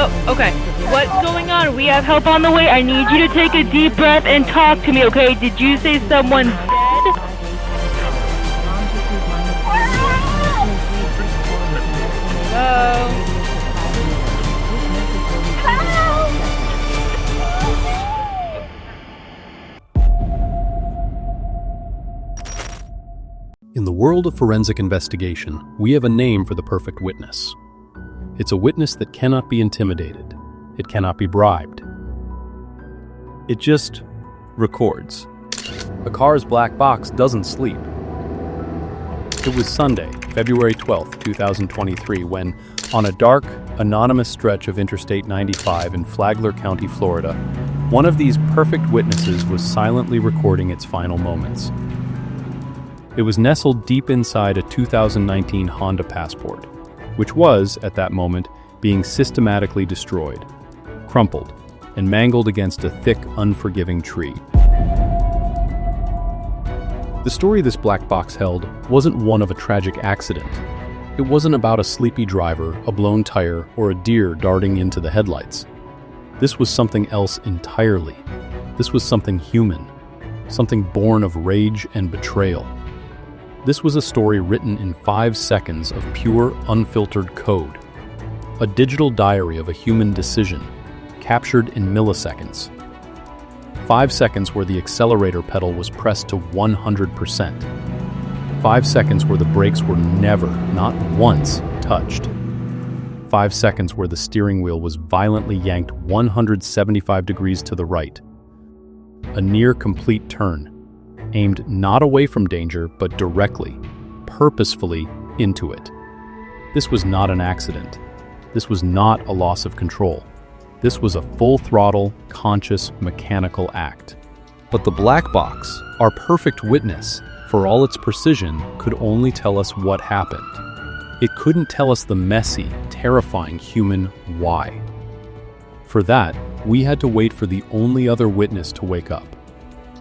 Oh, okay. What's going on? We have help on the way. I need you to take a deep breath and talk to me, okay? Did you say someone's dead? Hello? In the world of forensic investigation, we have a name for the perfect witness. It's a witness that cannot be intimidated. It cannot be bribed. It just records. A car's black box doesn't sleep. It was Sunday, February 12th, 2023, when, on a dark, anonymous stretch of Interstate 95 in Flagler County, Florida, one of these perfect witnesses was silently recording its final moments. It was nestled deep inside a 2019 Honda Passport, which was, at that moment, being systematically destroyed, crumpled, and mangled against a thick, unforgiving tree. The story this black box held wasn't one of a tragic accident. It wasn't about a sleepy driver, a blown tire, or a deer darting into the headlights. This was something else entirely. This was something human, something born of rage and betrayal. This was a story written in 5 seconds of pure, unfiltered code. A digital diary of a human decision, captured in milliseconds. 5 seconds where the accelerator pedal was pressed to 100%. 5 seconds where the brakes were never, not once, touched. 5 seconds where the steering wheel was violently yanked 175 degrees to the right. A near complete turn, aimed not away from danger, but directly, purposefully into it. This was not an accident. This was not a loss of control. This was a full-throttle, conscious, mechanical act. But the black box, our perfect witness, for all its precision, could only tell us what happened. It couldn't tell us the messy, terrifying human why. For that, we had to wait for the only other witness to wake up.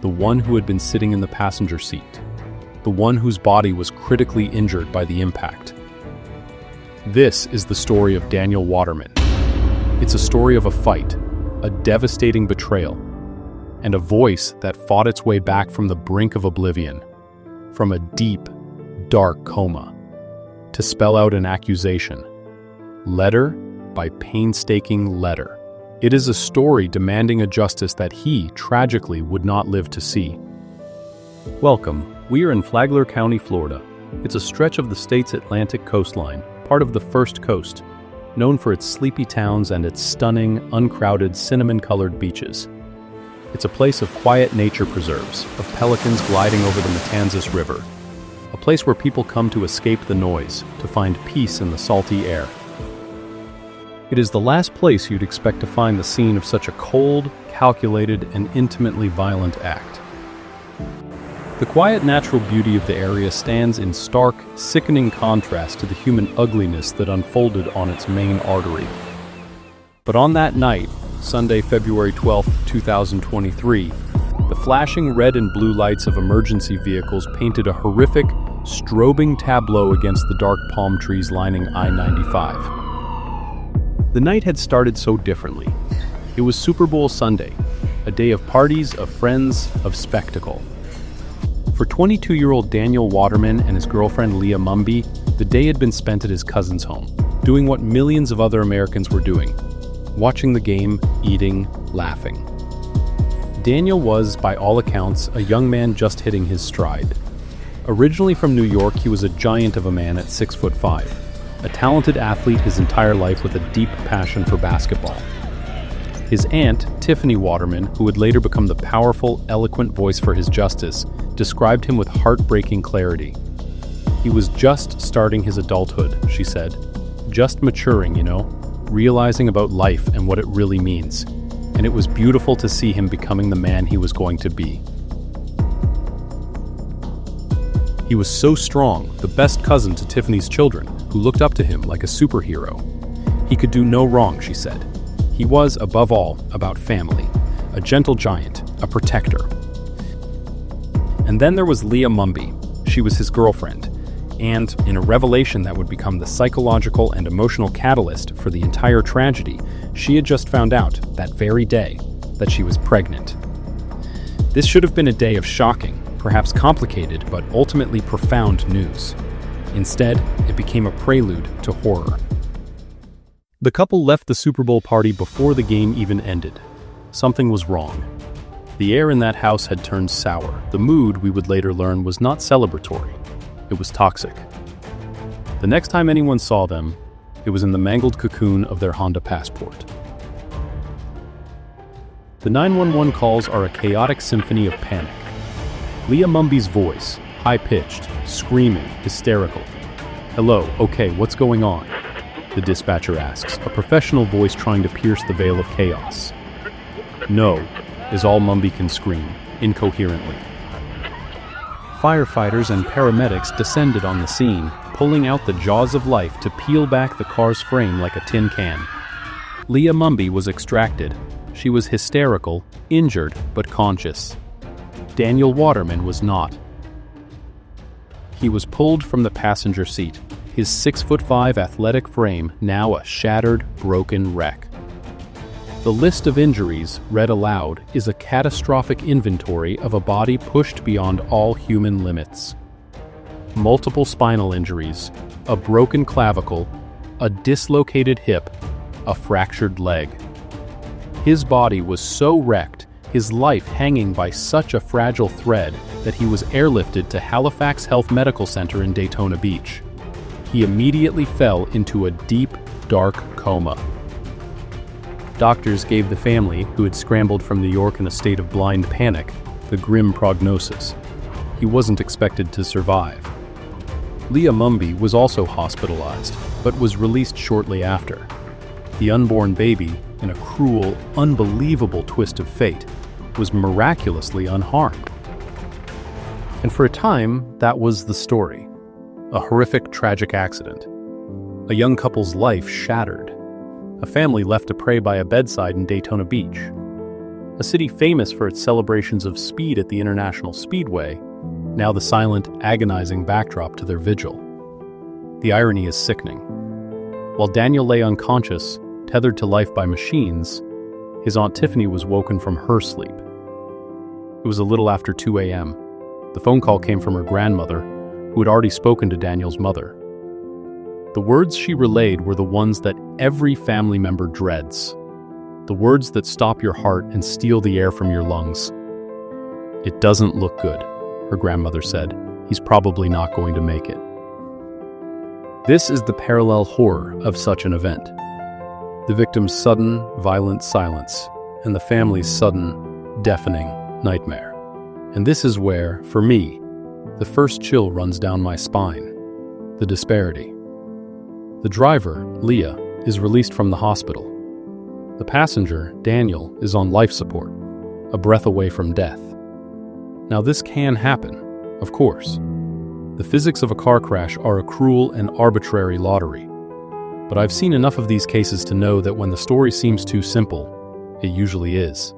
The one who had been sitting in the passenger seat. The one whose body was critically injured by the impact. This is the story of Daniel Waterman. It's a story of a fight, a devastating betrayal, and a voice that fought its way back from the brink of oblivion, from a deep, dark coma, to spell out an accusation, letter by painstaking letter. It is a story demanding a justice that he, tragically, would not live to see. Welcome. We are in Flagler County, Florida. It's a stretch of the state's Atlantic coastline, part of the First Coast, known for its sleepy towns and its stunning, uncrowded, cinnamon-colored beaches. It's a place of quiet nature preserves, of pelicans gliding over the Matanzas River, a place where people come to escape the noise, to find peace in the salty air. It is the last place you'd expect to find the scene of such a cold, calculated, and intimately violent act. The quiet natural beauty of the area stands in stark, sickening contrast to the human ugliness that unfolded on its main artery. But on that night, Sunday, February 12, 2023, the flashing red and blue lights of emergency vehicles painted a horrific, strobing tableau against the dark palm trees lining I-95. The night had started so differently. It was Super Bowl Sunday, a day of parties, of friends, of spectacle. For 22-year-old Daniel Waterman and his girlfriend Leah Mumby, the day had been spent at his cousin's home, doing what millions of other Americans were doing, watching the game, eating, laughing. Daniel was, by all accounts, a young man just hitting his stride. Originally from New York, he was a giant of a man at 6'5", a talented athlete his entire life with a deep passion for basketball. His aunt, Tiffany Waterman, who would later become the powerful, eloquent voice for his justice, described him with heartbreaking clarity. He was just starting his adulthood, she said. Just maturing, realizing about life and what it really means. And it was beautiful to see him becoming the man he was going to be. He was so strong, the best cousin to Tiffany's children, who looked up to him like a superhero. He could do no wrong, she said. He was, above all, about family, a gentle giant, a protector. And then there was Leah Mumby. She was his girlfriend. And in a revelation that would become the psychological and emotional catalyst for the entire tragedy, she had just found out, that very day, that she was pregnant. This should have been a day of shocking, perhaps complicated, but ultimately profound news. Instead, it became a prelude to horror. The couple left the Super Bowl party before the game even ended. Something was wrong. The air in that house had turned sour. The mood, we would later learn, was not celebratory. It was toxic. The next time anyone saw them, it was in the mangled cocoon of their Honda Passport. The 911 calls are a chaotic symphony of panic. Leah Mumby's voice, high-pitched, screaming, hysterical. "Hello, okay, what's going on?" the dispatcher asks, a professional voice trying to pierce the veil of chaos. "No," is all Mumby can scream, incoherently. Firefighters and paramedics descended on the scene, pulling out the jaws of life to peel back the car's frame like a tin can. Leah Mumby was extracted. She was hysterical, injured, but conscious. Daniel Waterman was not. He was pulled from the passenger seat, his 6'5" athletic frame now a shattered, broken wreck. The list of injuries, read aloud, is a catastrophic inventory of a body pushed beyond all human limits. Multiple spinal injuries, a broken clavicle, a dislocated hip, a fractured leg. His body was so wrecked, his life hanging by such a fragile thread, that he was airlifted to Halifax Health Medical Center in Daytona Beach. He immediately fell into a deep, dark coma. Doctors gave the family, who had scrambled from New York in a state of blind panic, the grim prognosis. He wasn't expected to survive. Leah Mumby was also hospitalized, but was released shortly after. The unborn baby, in a cruel, unbelievable twist of fate, was miraculously unharmed. And for a time, that was the story. A horrific, tragic accident. A young couple's life shattered. A family left to pray by a bedside in Daytona Beach. A city famous for its celebrations of speed at the International Speedway, now the silent, agonizing backdrop to their vigil. The irony is sickening. While Daniel lay unconscious, tethered to life by machines, his Aunt Tiffany was woken from her sleep. It was a little after 2 a.m. The phone call came from her grandmother, who had already spoken to Daniel's mother. The words she relayed were the ones that every family member dreads. The words that stop your heart and steal the air from your lungs. "It doesn't look good," her grandmother said. "He's probably not going to make it." This is the parallel horror of such an event. The victim's sudden, violent silence, and the family's sudden, deafening nightmare. And this is where, for me, the first chill runs down my spine. The disparity. The driver, Leah, is released from the hospital. The passenger, Daniel, is on life support, a breath away from death. Now this can happen, of course. The physics of a car crash are a cruel and arbitrary lottery. But I've seen enough of these cases to know that when the story seems too simple, it usually is.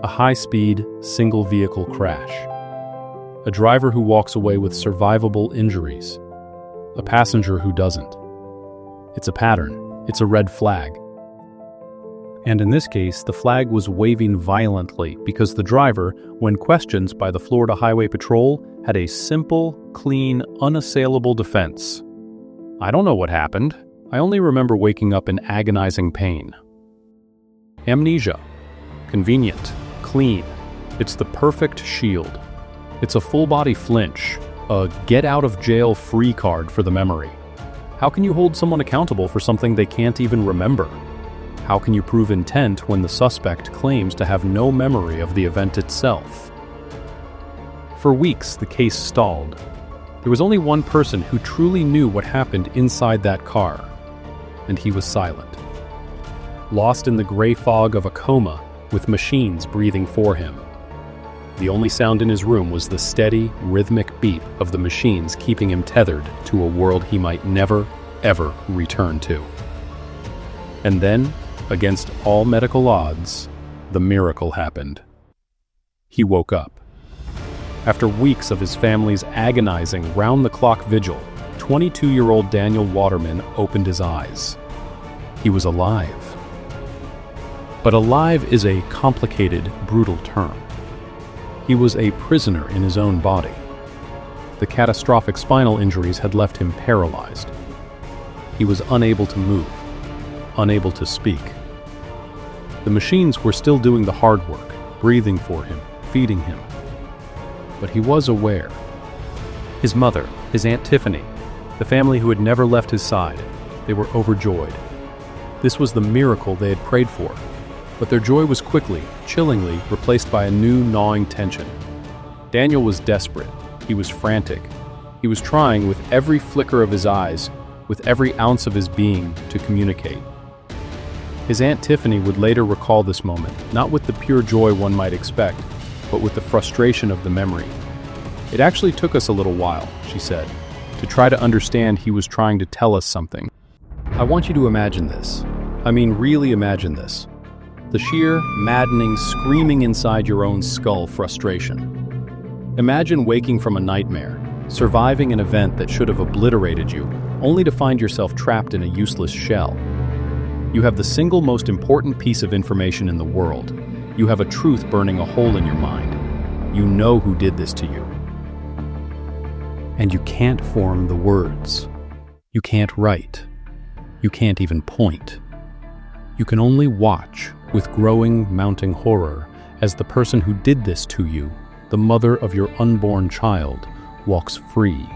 A high-speed, single-vehicle crash. A driver who walks away with survivable injuries. A passenger who doesn't. It's a pattern. It's a red flag. And in this case, the flag was waving violently because the driver, when questioned by the Florida Highway Patrol, had a simple, clean, unassailable defense. "I don't know what happened. I only remember waking up in agonizing pain." Amnesia. Convenient. Clean. It's the perfect shield. It's a full-body flinch, a get-out-of-jail-free card for the memory. How can you hold someone accountable for something they can't even remember? How can you prove intent when the suspect claims to have no memory of the event itself? For weeks, the case stalled. There was only one person who truly knew what happened inside that car, and he was silent. Lost in the gray fog of a coma, with machines breathing for him. The only sound in his room was the steady, rhythmic beep of the machines keeping him tethered to a world he might never, ever return to. And then, against all medical odds, the miracle happened. He woke up. After weeks of his family's agonizing, round-the-clock vigil, 22-year-old Daniel Waterman opened his eyes. He was alive. But alive is a complicated, brutal term. He was a prisoner in his own body. The catastrophic spinal injuries had left him paralyzed. He was unable to move, unable to speak. The machines were still doing the hard work, breathing for him, feeding him. But he was aware. His mother, his Aunt Tiffany, the family who had never left his side, they were overjoyed. This was the miracle they had prayed for. But their joy was quickly, chillingly, replaced by a new gnawing tension. Daniel was desperate. He was frantic. He was trying with every flicker of his eyes, with every ounce of his being, to communicate. His Aunt Tiffany would later recall this moment, not with the pure joy one might expect, but with the frustration of the memory. "It actually took us a little while," she said, "to try to understand he was trying to tell us something." I want you to imagine this. I mean, really imagine this. The sheer, maddening, screaming inside your own skull frustration. Imagine waking from a nightmare, surviving an event that should have obliterated you, only to find yourself trapped in a useless shell. You have the single most important piece of information in the world. You have a truth burning a hole in your mind. You know who did this to you. And you can't form the words. You can't write. You can't even point. You can only watch, with growing, mounting horror, as the person who did this to you, the mother of your unborn child, walks free,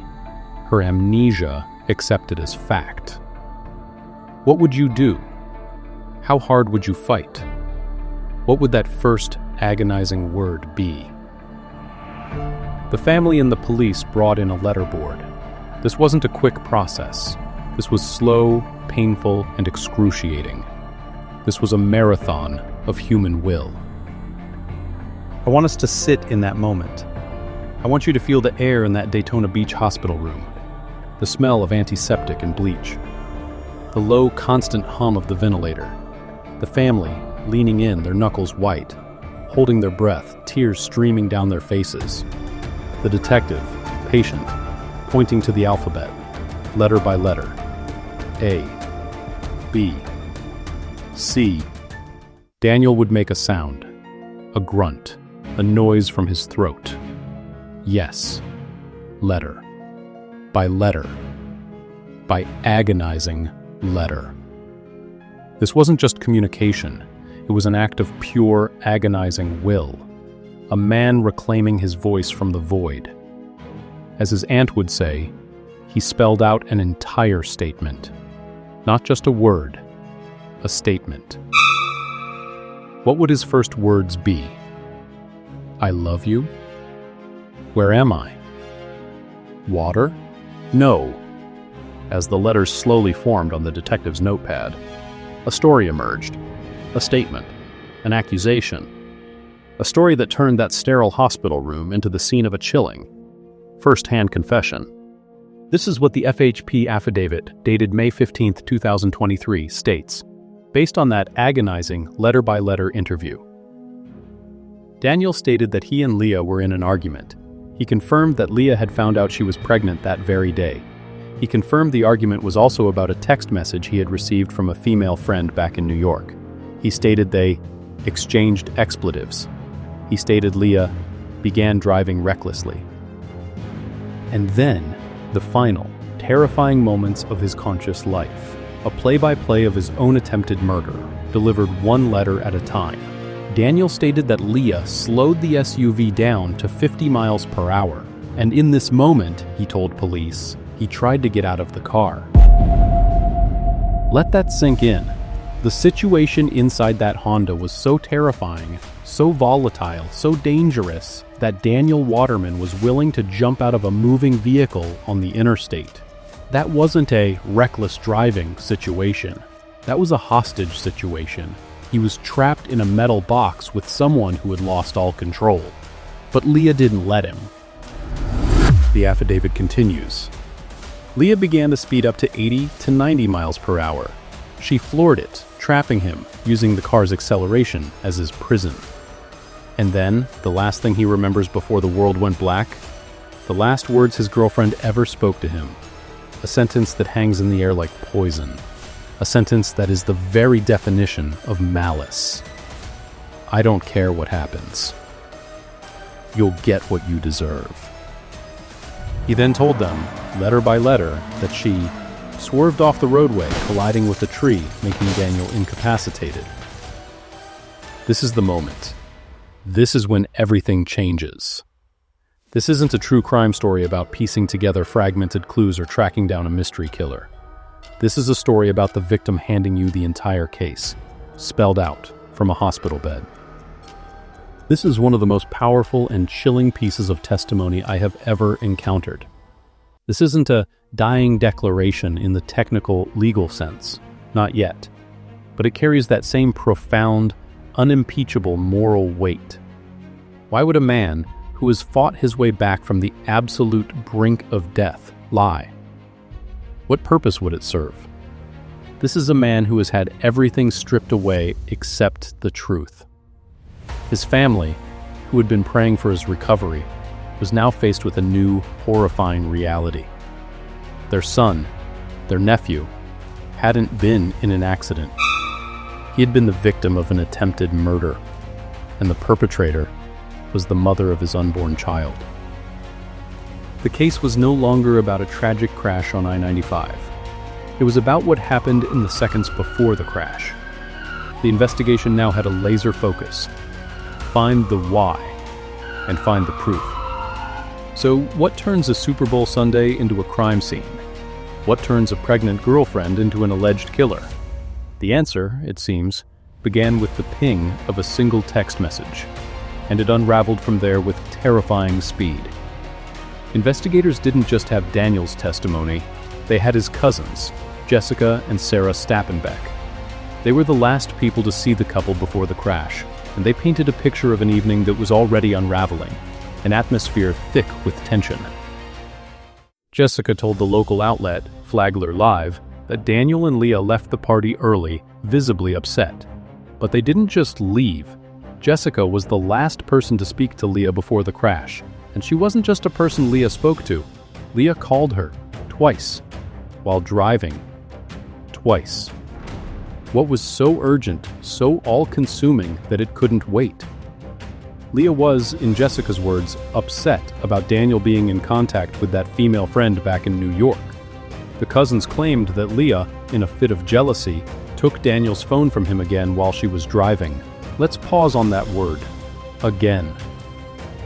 her amnesia accepted as fact. What would you do? How hard would you fight? What would that first agonizing word be? The family and the police brought in a letterboard. This wasn't a quick process. This was slow, painful, and excruciating. This was a marathon of human will. I want us to sit in that moment. I want you to feel the air in that Daytona Beach hospital room, the smell of antiseptic and bleach, the low, constant hum of the ventilator, the family leaning in, their knuckles white, holding their breath, tears streaming down their faces, the detective, patient, pointing to the alphabet, letter by letter, A, B, C. Daniel would make a sound, a grunt, a noise from his throat. Yes, letter. By letter. By agonizing letter. This wasn't just communication. It was an act of pure, agonizing will. A man reclaiming his voice from the void. As his aunt would say, he spelled out an entire statement. Not just a word, a statement. What would his first words be? I love you? Where am I? Water? No. As the letters slowly formed on the detective's notepad, a story emerged. A statement. An accusation. A story that turned that sterile hospital room into the scene of a chilling, first-hand confession. This is what the FHP affidavit, dated May 15, 2023, states, based on that agonizing letter-by-letter interview. Daniel stated that he and Leah were in an argument. He confirmed that Leah had found out she was pregnant that very day. He confirmed the argument was also about a text message he had received from a female friend back in New York. He stated they exchanged expletives. He stated Leah began driving recklessly. And then, the final, terrifying moments of his conscious life. A play-by-play of his own attempted murder, delivered one letter at a time. Daniel stated that Leah slowed the SUV down to 50 miles per hour, and in this moment, he told police, he tried to get out of the car. Let that sink in. The situation inside that Honda was so terrifying, so volatile, so dangerous, that Daniel Waterman was willing to jump out of a moving vehicle on the interstate. That wasn't a reckless driving situation. That was a hostage situation. He was trapped in a metal box with someone who had lost all control. But Leah didn't let him. The affidavit continues. Leah began to speed up to 80 to 90 miles per hour. She floored it, trapping him, using the car's acceleration as his prison. And then, the last thing he remembers before the world went black? The last words his girlfriend ever spoke to him. A sentence that hangs in the air like poison. A sentence that is the very definition of malice. I don't care what happens. You'll get what you deserve. He then told them, letter by letter, that she swerved off the roadway, colliding with a tree, making Daniel incapacitated. This is the moment. This is when everything changes. This isn't a true crime story about piecing together fragmented clues or tracking down a mystery killer. This is a story about the victim handing you the entire case, spelled out from a hospital bed. This is one of the most powerful and chilling pieces of testimony I have ever encountered. This isn't a dying declaration in the technical legal sense, not yet, but it carries that same profound, unimpeachable moral weight. Why would a man who has fought his way back from the absolute brink of death lie? What purpose would it serve? This is a man who has had everything stripped away except the truth. His family, who had been praying for his recovery, was now faced with a new, horrifying reality. Their son, their nephew, hadn't been in an accident. He had been the victim of an attempted murder, and the perpetrator was the mother of his unborn child. The case was no longer about a tragic crash on I-95. It was about what happened in the seconds before the crash. The investigation now had a laser focus. Find the why, and find the proof. So, what turns a Super Bowl Sunday into a crime scene? What turns a pregnant girlfriend into an alleged killer? The answer, it seems, began with the ping of a single text message, and it unraveled from there with terrifying speed. Investigators didn't just have Daniel's testimony, they had his cousins, Jessica and Sarah Stappenbeck. They were the last people to see the couple before the crash, and they painted a picture of an evening that was already unraveling, an atmosphere thick with tension. Jessica told the local outlet, Flagler Live, that Daniel and Leah left the party early, visibly upset. But they didn't just leave. Jessica was the last person to speak to Leah before the crash, and she wasn't just a person Leah spoke to. Leah called her, twice, while driving. Twice. What was so urgent, so all-consuming that it couldn't wait? Leah was, in Jessica's words, upset about Daniel being in contact with that female friend back in New York. The cousins claimed that Leah, in a fit of jealousy, took Daniel's phone from him again while she was driving. Let's pause on that word. Again.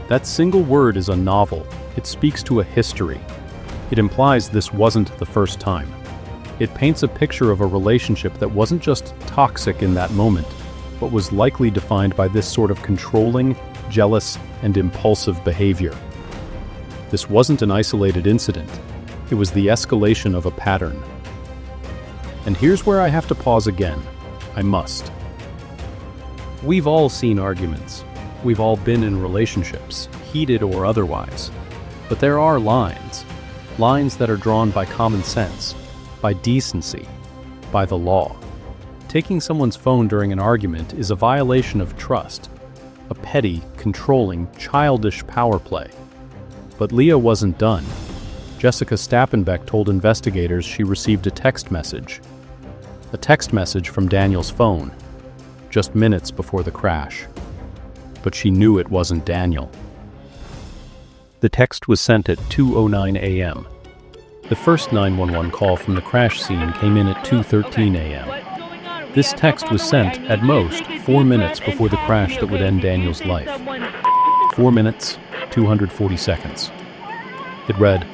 That single word is a novel. It speaks to a history. It implies this wasn't the first time. It paints a picture of a relationship that wasn't just toxic in that moment, but was likely defined by this sort of controlling, jealous, and impulsive behavior. This wasn't an isolated incident. It was the escalation of a pattern. And here's where I have to pause again. I must. We've all seen arguments. We've all been in relationships, heated or otherwise. But there are lines. Lines that are drawn by common sense, by decency, by the law. Taking someone's phone during an argument is a violation of trust, a petty, controlling, childish power play. But Leah wasn't done. Jessica Stappenbeck told investigators she received a text message from Daniel's phone, just minutes before the crash. But she knew it wasn't Daniel. The text was sent at 2:09 a.m. The first 911 call from the crash scene came in at 2:13 a.m. This text was sent, at most, 4 minutes before the crash that would end Daniel's life. 4 minutes, 240 seconds. It read,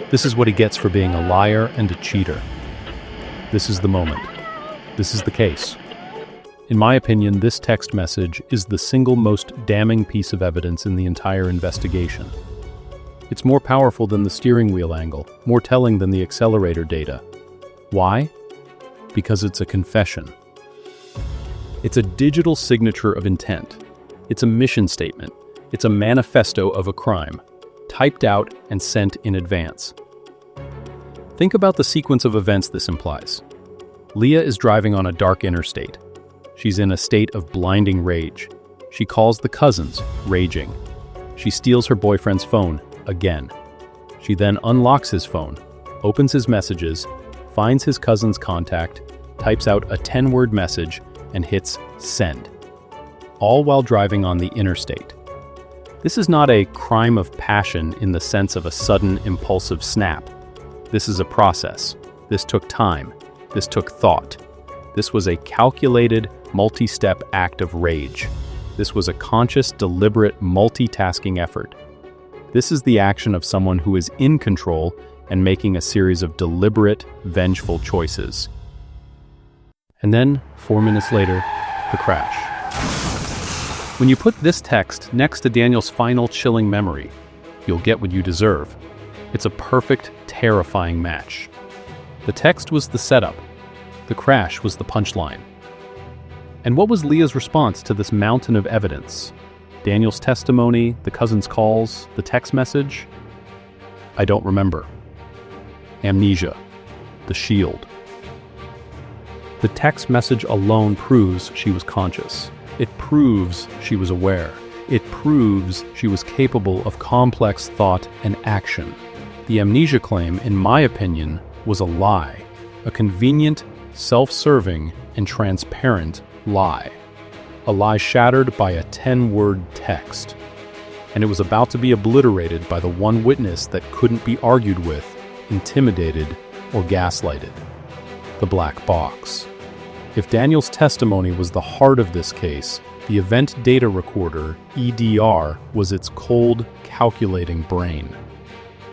"This is what he gets for being a liar and a cheater. This is the moment. This is the case." In my opinion, this text message is the single most damning piece of evidence in the entire investigation. It's more powerful than the steering wheel angle, more telling than the accelerator data. Why? Because it's a confession. It's a digital signature of intent. It's a mission statement. It's a manifesto of a crime, typed out and sent in advance. Think about the sequence of events this implies. Leah is driving on a dark interstate. She's in a state of blinding rage. She calls the cousins, raging. She steals her boyfriend's phone, again. She then unlocks his phone, opens his messages, finds his cousin's contact, types out a 10-word message, and hits send. All while driving on the interstate. This is not a crime of passion in the sense of a sudden, impulsive snap. This is a process. This took time. This took thought. This was a calculated, multi-step act of rage. This was a conscious, deliberate, multitasking effort. This is the action of someone who is in control and making a series of deliberate, vengeful choices. And then, 4 minutes later, the crash. When you put this text next to Daniel's final chilling memory, you'll get what you deserve. It's a perfect, terrifying match. The text was the setup. The crash was the punchline. And what was Leah's response to this mountain of evidence? Daniel's testimony, the cousin's calls, the text message? I don't remember. Amnesia. The shield. The text message alone proves she was conscious. It proves she was aware. It proves she was capable of complex thought and action. The amnesia claim, in my opinion, was a lie. A convenient, self-serving, and transparent lie. A lie shattered by a 10-word text. And it was about to be obliterated by the one witness that couldn't be argued with, intimidated, or gaslighted. The black box. If Daniel's testimony was the heart of this case, the event data recorder, EDR, was its cold, calculating brain.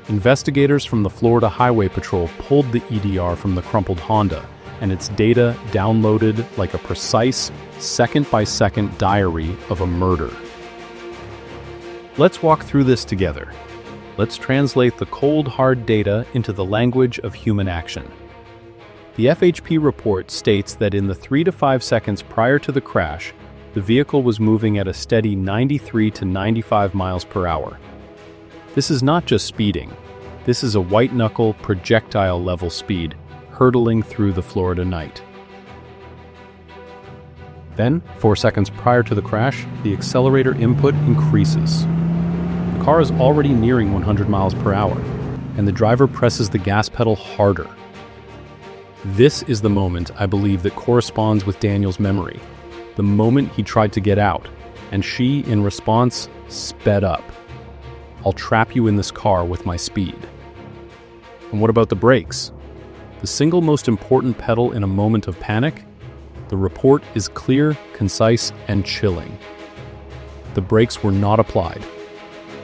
Investigators from the Florida Highway Patrol pulled the EDR from the crumpled Honda, and its data downloaded like a precise, second-by-second diary of a murder. Let's walk through this together. Let's translate the cold, hard data into the language of human action. The FHP report states that in the 3 to 5 seconds prior to the crash, the vehicle was moving at a steady 93 to 95 miles per hour. This is not just speeding. This is a white-knuckle, projectile-level speed, hurtling through the Florida night. Then, 4 seconds prior to the crash, the accelerator input increases. The car is already nearing 100 miles per hour, and the driver presses the gas pedal harder. This is the moment, I believe, that corresponds with Daniel's memory. The moment he tried to get out, and she, in response, sped up. I'll trap you in this car with my speed. And what about the brakes? The single most important pedal in a moment of panic? The report is clear, concise, and chilling. The brakes were not applied.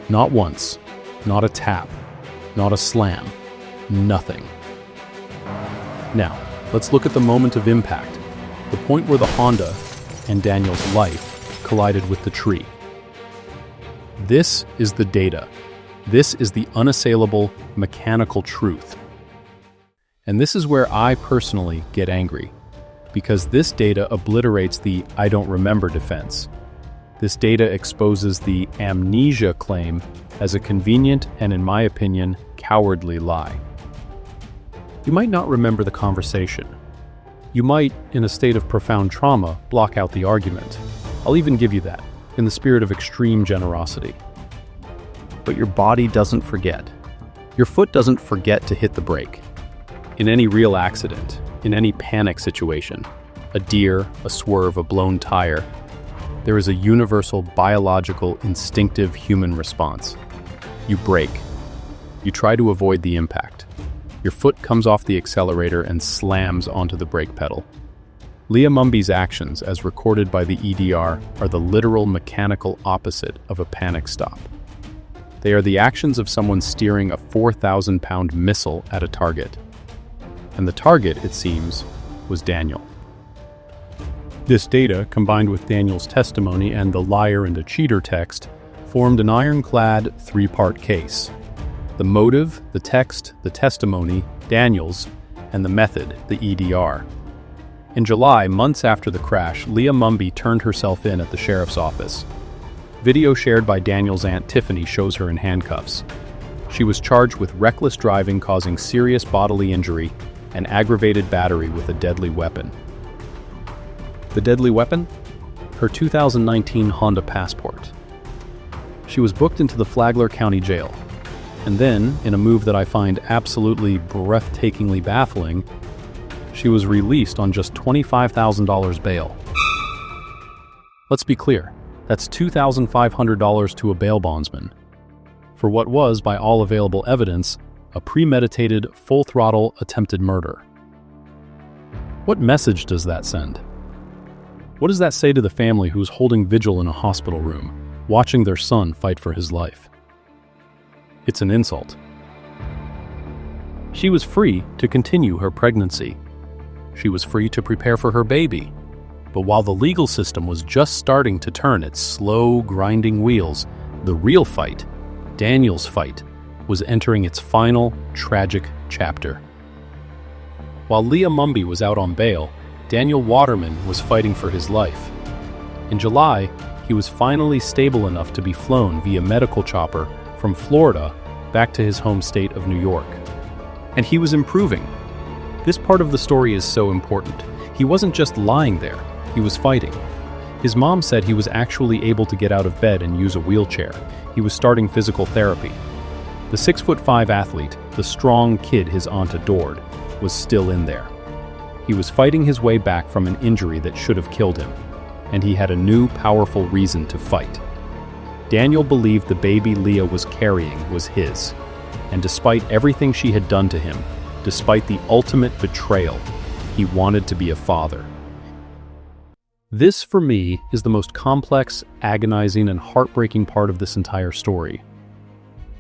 Not once. Not a tap. Not a slam. Nothing. Now, let's look at the moment of impact, the point where the Honda and Daniel's life collided with the tree. This is the data. This is the unassailable, mechanical truth. And this is where I personally get angry, because this data obliterates the "I don't remember" defense. This data exposes the amnesia claim as a convenient and, in my opinion, cowardly lie. You might not remember the conversation. You might, in a state of profound trauma, block out the argument. I'll even give you that, in the spirit of extreme generosity. But your body doesn't forget. Your foot doesn't forget to hit the brake. In any real accident, in any panic situation, a deer, a swerve, a blown tire, there is a universal, biological, instinctive human response. You brake. You try to avoid the impact. Your foot comes off the accelerator and slams onto the brake pedal. Leah Mumby's actions, as recorded by the EDR, are the literal mechanical opposite of a panic stop. They are the actions of someone steering a 4,000-pound missile at a target. And the target, it seems, was Daniel. This data, combined with Daniel's testimony and the liar and a cheater text, formed an ironclad three-part case. The motive, the text, the testimony, Daniel's, and the method, the EDR. In July, months after the crash, Leah Mumby turned herself in at the sheriff's office. Video shared by Daniel's aunt Tiffany shows her in handcuffs. She was charged with reckless driving causing serious bodily injury and aggravated battery with a deadly weapon. The deadly weapon? her 2019 Honda Passport. She was booked into the Flagler County Jail, and then, in a move that I find absolutely breathtakingly baffling, she was released on just $25,000 bail. Let's be clear, that's $2,500 to a bail bondsman, for what was, by all available evidence, a premeditated, full-throttle attempted murder. What message does that send? What does that say to the family who's holding vigil in a hospital room, watching their son fight for his life? It's an insult. She was free to continue her pregnancy. She was free to prepare for her baby. But while the legal system was just starting to turn its slow, grinding wheels, the real fight, Daniel's fight, was entering its final, tragic chapter. While Leah Mumby was out on bail, Daniel Waterman was fighting for his life. In July, he was finally stable enough to be flown via medical chopper from Florida back to his home state of New York. And he was improving. This part of the story is so important. He wasn't just lying there, he was fighting. His mom said he was actually able to get out of bed and use a wheelchair. He was starting physical therapy. The 6'5" athlete, the strong kid his aunt adored, was still in there. He was fighting his way back from an injury that should have killed him, and he had a new, powerful reason to fight. Daniel believed the baby Leah was carrying was his, and despite everything she had done to him, despite the ultimate betrayal, he wanted to be a father. This, for me, is the most complex, agonizing, and heartbreaking part of this entire story.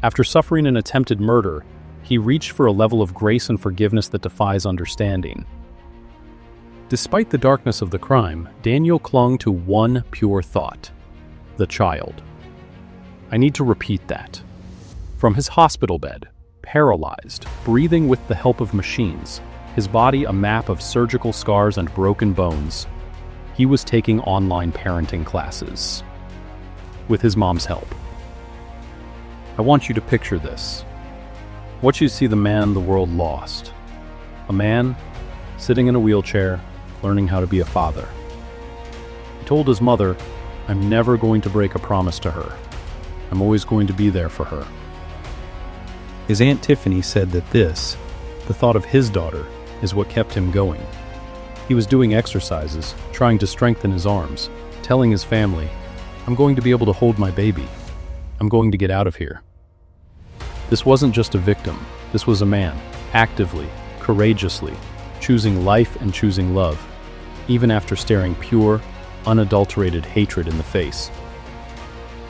After suffering an attempted murder, he reached for a level of grace and forgiveness that defies understanding. Despite the darkness of the crime, Daniel clung to one pure thought: the child. I need to repeat that. From his hospital bed, paralyzed, breathing with the help of machines, his body a map of surgical scars and broken bones, he was taking online parenting classes. With his mom's help. I want you to picture this. What you see the man the world lost. A man sitting in a wheelchair, learning how to be a father. He told his mother, "I'm never going to break a promise to her. I'm always going to be there for her." His Aunt Tiffany said that this, the thought of his daughter, is what kept him going. He was doing exercises, trying to strengthen his arms, telling his family, "I'm going to be able to hold my baby. I'm going to get out of here." This wasn't just a victim. This was a man, actively, courageously, choosing life and choosing love, even after staring pure, unadulterated hatred in the face.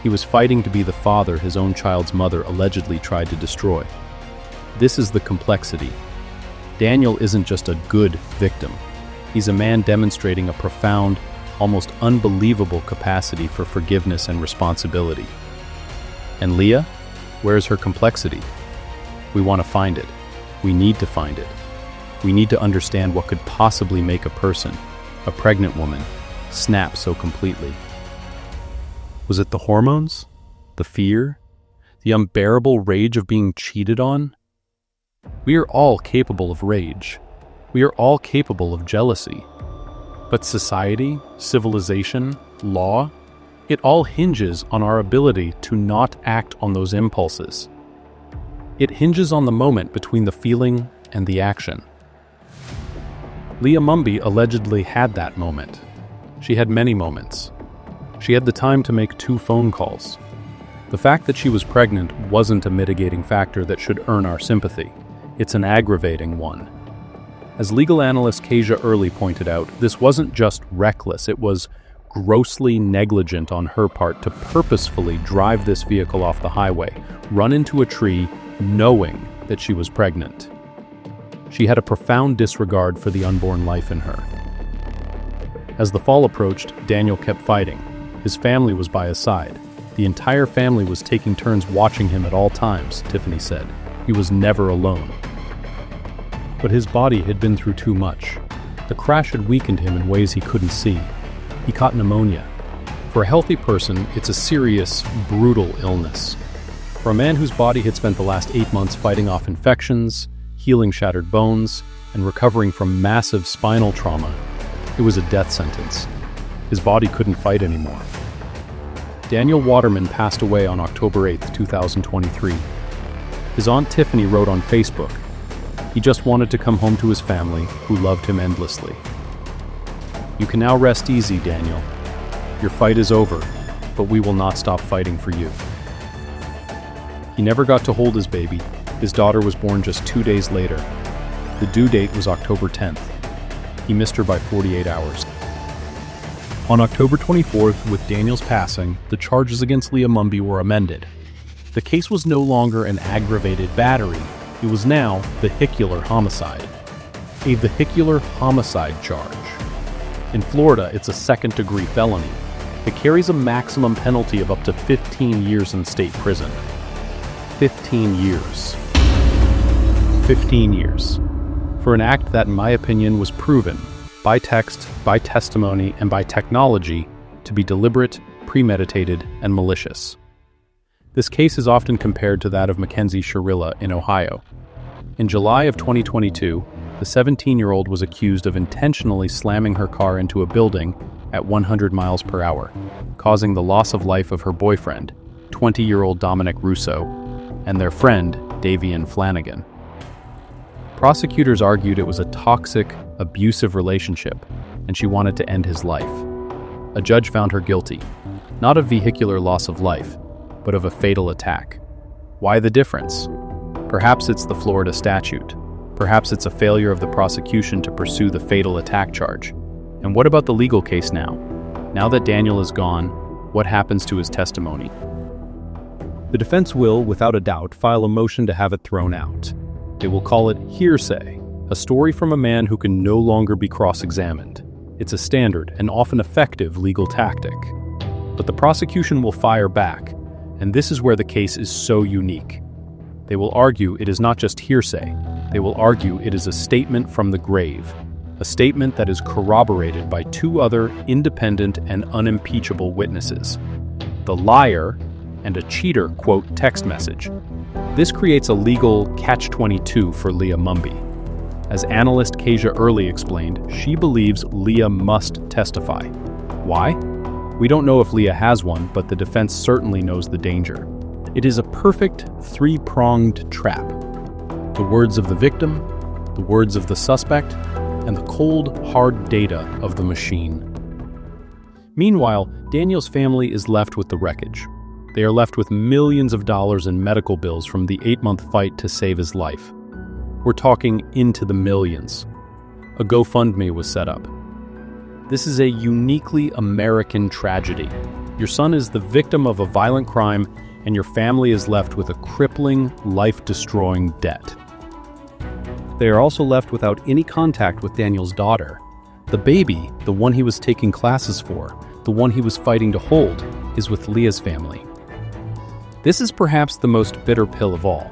He was fighting to be the father his own child's mother allegedly tried to destroy. This is the complexity. Daniel isn't just a good victim. He's a man demonstrating a profound, almost unbelievable capacity for forgiveness and responsibility. And Leah? Where's her complexity? We want to find it. We need to find it. We need to understand what could possibly make a person, a pregnant woman, snap so completely. Was it the hormones? The fear? The unbearable rage of being cheated on? We are all capable of rage. We are all capable of jealousy. But society, civilization, law, it all hinges on our ability to not act on those impulses. It hinges on the moment between the feeling and the action. Leah Mumby allegedly had that moment. She had many moments. She had the time to make 2 phone calls. The fact that she was pregnant wasn't a mitigating factor that should earn our sympathy. It's an aggravating one. As legal analyst Kasia Early pointed out, this wasn't just reckless, it was grossly negligent on her part to purposefully drive this vehicle off the highway, run into a tree, knowing that she was pregnant. She had a profound disregard for the unborn life in her. As the fall approached, Daniel kept fighting. His family was by his side. The entire family was taking turns watching him at all times, Tiffany said. He was never alone. But his body had been through too much. The crash had weakened him in ways he couldn't see. He caught pneumonia. For a healthy person, it's a serious, brutal illness. For a man whose body had spent the last 8 months fighting off infections, healing shattered bones, and recovering from massive spinal trauma, it was a death sentence. His body couldn't fight anymore. Daniel Waterman passed away on October 8, 2023. His Aunt Tiffany wrote on Facebook, "He just wanted to come home to his family, who loved him endlessly." You can now rest easy, Daniel. Your fight is over, but we will not stop fighting for you. He never got to hold his baby. His daughter was born just 2 days later. The due date was October 10th. He missed her by 48 hours. On October 24th, with Daniel's passing, the charges against Leah Mumby were amended. The case was no longer an aggravated battery. It was now vehicular homicide. A vehicular homicide charge. In Florida, it's a second-degree felony. It carries a maximum penalty of up to 15 years in state prison. 15 years. 15 years. For an act that, in my opinion, was proven, by text, by testimony, and by technology, to be deliberate, premeditated, and malicious. This case is often compared to that of Mackenzie Shirilla in Ohio. In July of 2022, the 17-year-old was accused of intentionally slamming her car into a building at 100 miles per hour, causing the loss of life of her boyfriend, 20-year-old Dominic Russo, and their friend, Davian Flanagan. Prosecutors argued it was a toxic, abusive relationship, and she wanted to end his life. A judge found her guilty, not of vehicular loss of life, but of a fatal attack. Why the difference? Perhaps it's the Florida statute. Perhaps it's a failure of the prosecution to pursue the fatal attack charge. And what about the legal case now? Now that Daniel is gone, what happens to his testimony? The defense will, without a doubt, file a motion to have it thrown out. They will call it hearsay, a story from a man who can no longer be cross-examined. It's a standard and often effective legal tactic. But the prosecution will fire back, and this is where the case is so unique. They will argue it is not just hearsay. They will argue it is a statement from the grave, a statement that is corroborated by two other independent and unimpeachable witnesses. The liar and a cheater quote text message. This creates a legal catch-22 for Leah Mumby. As analyst Kasia Early explained, she believes Leah must testify. Why? We don't know if Leah has one, but the defense certainly knows the danger. It is a perfect three-pronged trap. The words of the victim, the words of the suspect, and the cold, hard data of the machine. Meanwhile, Daniel's family is left with the wreckage. They are left with millions of dollars in medical bills from the 8-month fight to save his life. We're talking into the millions. A GoFundMe was set up. This is a uniquely American tragedy. Your son is the victim of a violent crime, and your family is left with a crippling, life-destroying debt. They are also left without any contact with Daniel's daughter. The baby, the one he was taking classes for, the one he was fighting to hold, is with Leah's family. This is perhaps the most bitter pill of all.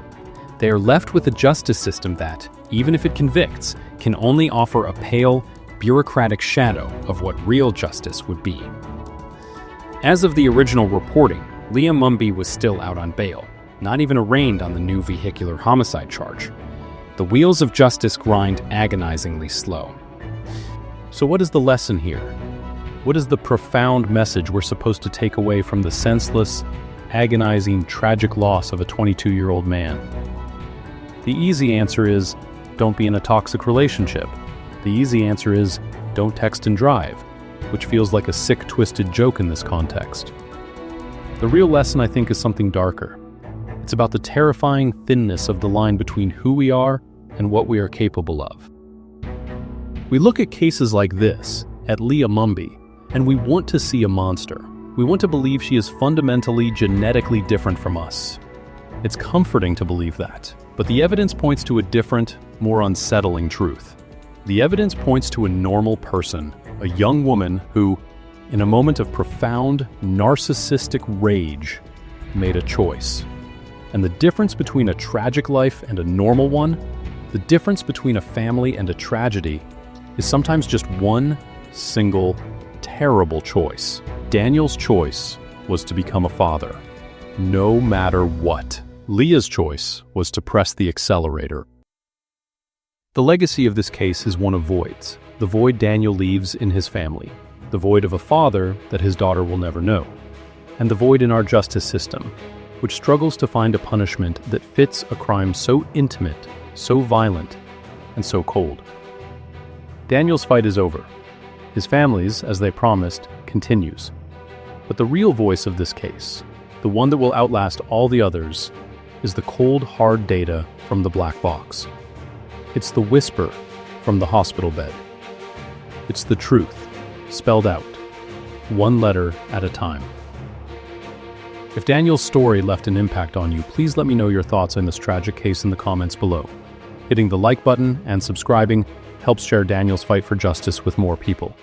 They are left with a justice system that, even if it convicts, can only offer a pale, bureaucratic shadow of what real justice would be. As of the original reporting, Leah Mumby was still out on bail, not even arraigned on the new vehicular homicide charge. The wheels of justice grind agonizingly slow. So what is the lesson here? What is the profound message we're supposed to take away from the senseless, agonizing, tragic loss of a 22-year-old man? The easy answer is, don't be in a toxic relationship. The easy answer is, don't text and drive, which feels like a sick, twisted joke in this context. The real lesson, I think, is something darker. It's about the terrifying thinness of the line between who we are and what we are capable of. We look at cases like this, at Leah Mumby, and we want to see a monster. We want to believe she is fundamentally, genetically different from us. It's comforting to believe that, but the evidence points to a different, more unsettling truth. The evidence points to a normal person, a young woman who, in a moment of profound, narcissistic rage, made a choice. And the difference between a tragic life and a normal one, the difference between a family and a tragedy, is sometimes just one single, terrible choice. Daniel's choice was to become a father, no matter what. Leah's choice was to press the accelerator. The legacy of this case is one of voids, the void Daniel leaves in his family. the void of a father that his daughter will never know, and the void in our justice system, which struggles to find a punishment that fits a crime so intimate, so violent, and so cold. Daniel's fight is over. His family's, as they promised, continues. But the real voice of this case, the one that will outlast all the others, is the cold, hard data from the black box. It's the whisper from the hospital bed. It's the truth, spelled out, one letter at a time. If Daniel's story left an impact on you, please let me know your thoughts on this tragic case in the comments below. Hitting the like button and subscribing helps share Daniel's fight for justice with more people.